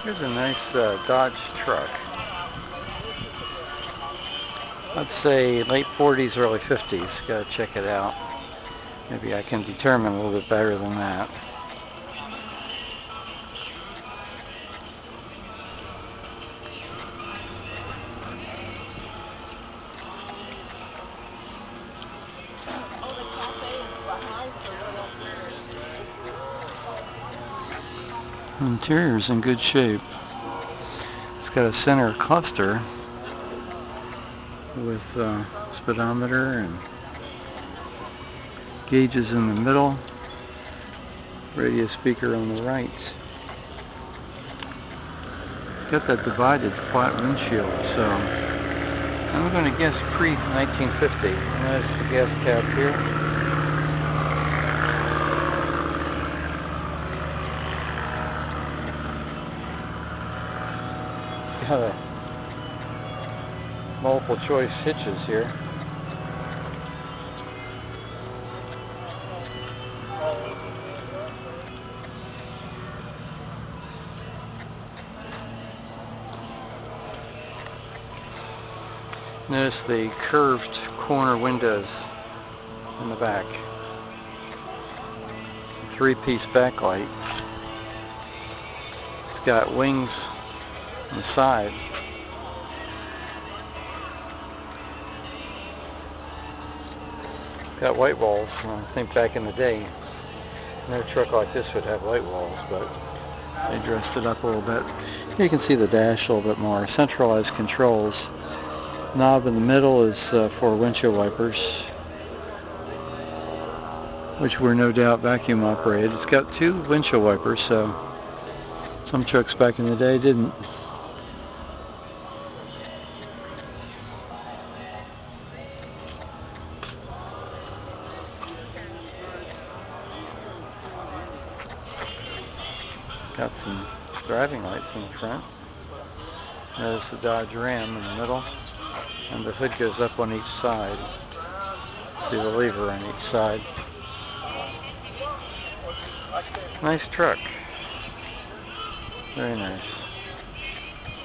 Here's a nice Dodge truck. Let's say late 40s, early 50s. Gotta check it out. Maybe I can determine a little bit better than that. The interior's in good shape. It's got a center cluster with speedometer and gauges in the middle, radio speaker on the right. It's got that divided flat windshield, so I'm going to guess pre-1950. Notice the gas cap here. It's got a multiple choice hitches here. Notice the curved corner windows in the back. It's a three-piece backlight. It's got wings on the side. Got white walls. I think back in the day, no truck like this would have white walls, but they dressed it up a little bit. Here you can see the dash a little bit more. Centralized controls. Knob in the middle is for windshield wipers, which were no doubt vacuum operated. It's got two windshield wipers, so some trucks back in the day didn't. Got some driving lights in the front. Notice the Dodge Ram in the middle, and the hood goes up on each side. See the lever on each side. Nice truck. Very nice.